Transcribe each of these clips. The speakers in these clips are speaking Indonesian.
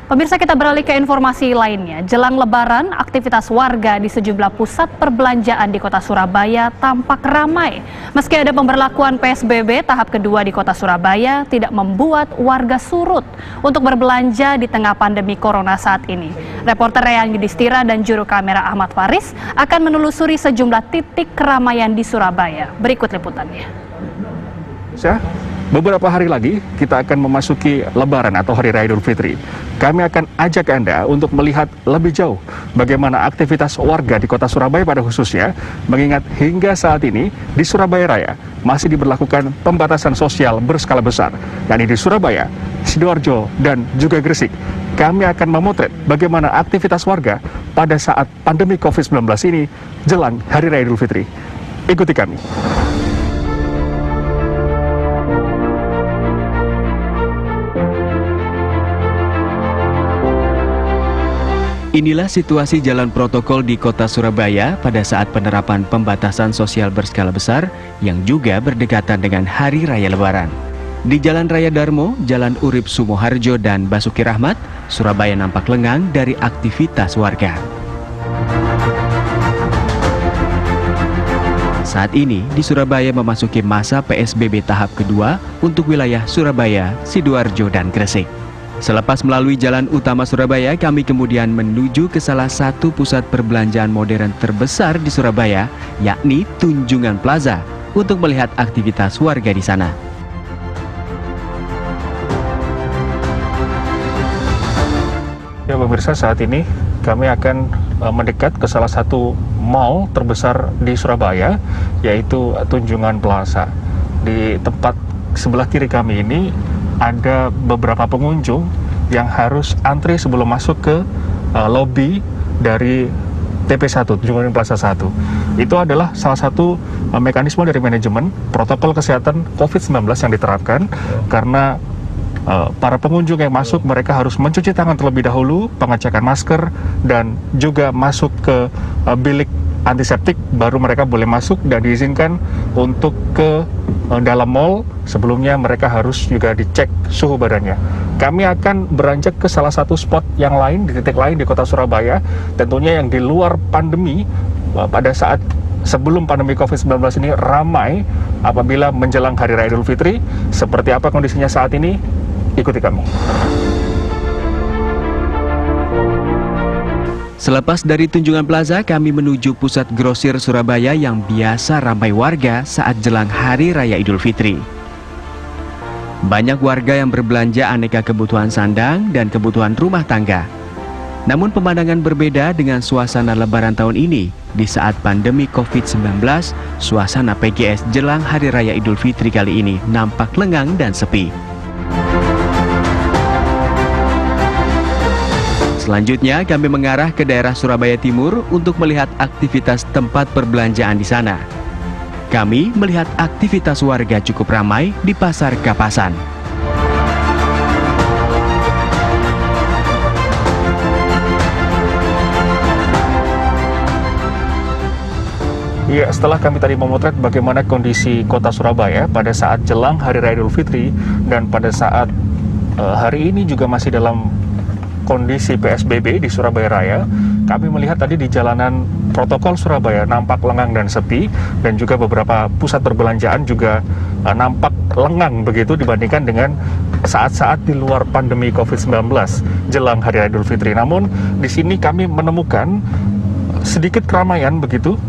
Pemirsa, kita beralih ke informasi lainnya. Jelang Lebaran, aktivitas warga di sejumlah pusat perbelanjaan di kota Surabaya tampak ramai. Meski ada pemberlakuan PSBB tahap kedua di kota Surabaya, tidak membuat warga surut untuk berbelanja di tengah pandemi corona saat ini. Reporter Reyang Yudhistira dan juru kamera Ahmad Faris akan menelusuri sejumlah titik keramaian di Surabaya. Berikut liputannya. Beberapa hari lagi kita akan memasuki Lebaran atau Hari Raya Idul Fitri. Kami akan ajak Anda untuk melihat lebih jauh bagaimana aktivitas warga di kota Surabaya pada khususnya, mengingat hingga saat ini di Surabaya Raya masih diberlakukan pembatasan sosial berskala besar, yakni di Surabaya, Sidoarjo, dan juga Gresik. Kami akan memotret bagaimana aktivitas warga pada saat pandemi COVID-19 ini jelang Hari Raya Idul Fitri. Ikuti kami. Inilah situasi jalan protokol di kota Surabaya pada saat penerapan pembatasan sosial berskala besar yang juga berdekatan dengan Hari Raya Lebaran. Di Jalan Raya Darmo, Jalan Urip Sumoharjo, dan Basuki Rahmat, Surabaya nampak lengang dari aktivitas warga. Saat ini di Surabaya memasuki masa PSBB tahap kedua untuk wilayah Surabaya, Sidoarjo, dan Gresik. Selepas melalui jalan utama Surabaya, kami kemudian menuju ke salah satu pusat perbelanjaan modern terbesar di Surabaya, yakni Tunjungan Plaza, untuk melihat aktivitas warga di sana. Ya pemirsa, saat ini kami akan mendekat ke salah satu mall terbesar di Surabaya, yaitu Tunjungan Plaza. Di tempat sebelah kiri kami ini ada beberapa pengunjung yang harus antri sebelum masuk ke lobi dari TP1, Tunjungan Plaza 1. Itu adalah salah satu mekanisme dari manajemen protokol kesehatan COVID-19 yang diterapkan, karena para pengunjung yang masuk mereka harus mencuci tangan terlebih dahulu, pengecekan masker, dan juga masuk ke bilik antiseptik, baru mereka boleh masuk dan diizinkan untuk ke dalam mall. Sebelumnya mereka harus juga dicek suhu badannya. Kami akan beranjak ke salah satu spot yang lain, di titik lain di kota Surabaya, tentunya yang di luar pandemi, pada saat sebelum pandemi COVID-19 ini ramai apabila menjelang Hari Raya Idul Fitri. Seperti apa kondisinya saat ini? Ikuti kami. Selepas dari Tunjungan Plaza, kami menuju pusat grosir Surabaya yang biasa ramai warga saat jelang Hari Raya Idul Fitri. Banyak warga yang berbelanja aneka kebutuhan sandang dan kebutuhan rumah tangga. Namun pemandangan berbeda dengan suasana Lebaran tahun ini. Di saat pandemi COVID-19, suasana PGS jelang Hari Raya Idul Fitri kali ini nampak lengang dan sepi. Selanjutnya, kami mengarah ke daerah Surabaya Timur untuk melihat aktivitas tempat perbelanjaan di sana. Kami melihat aktivitas warga cukup ramai di Pasar Kapasan. Ya, setelah kami tadi memotret bagaimana kondisi kota Surabaya pada saat jelang Hari Raya Idul Fitri, dan pada saat hari ini juga masih dalam kondisi PSBB di Surabaya Raya, kami melihat tadi di jalanan protokol Surabaya nampak lengang dan sepi, dan juga beberapa pusat perbelanjaan juga nampak lengang begitu dibandingkan dengan saat-saat di luar pandemi COVID-19 jelang Hari Raya Idul Fitri. Namun di sini kami menemukan sedikit keramaian begitu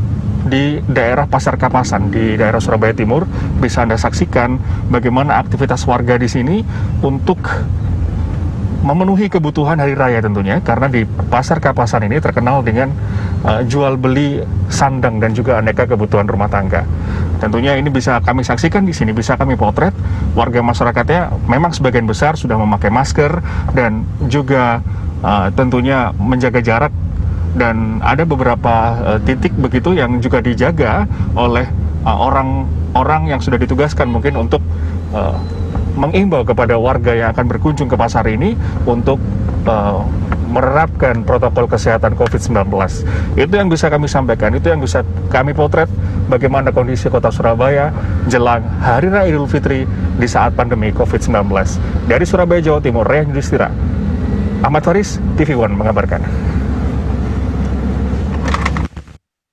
di daerah Pasar Kapasan di daerah Surabaya Timur. Bisa Anda saksikan bagaimana aktivitas warga di sini untuk memenuhi kebutuhan hari raya tentunya, karena di Pasar Kapasan ini terkenal dengan jual beli sandang dan juga aneka kebutuhan rumah tangga. Tentunya ini bisa kami saksikan di sini, bisa kami potret warga masyarakatnya. Memang sebagian besar sudah memakai masker dan juga tentunya menjaga jarak, dan ada beberapa titik begitu yang juga dijaga oleh orang-orang yang sudah ditugaskan mungkin untuk mengimbau kepada warga yang akan berkunjung ke pasar ini untuk menerapkan protokol kesehatan COVID-19. Itu yang bisa kami sampaikan, itu yang bisa kami potret bagaimana kondisi kota Surabaya jelang Hari Raya Idul Fitri di saat pandemi COVID-19. Dari Surabaya, Jawa Timur, Reyang Yudhistira, Ahmad Faris, TV One mengabarkan.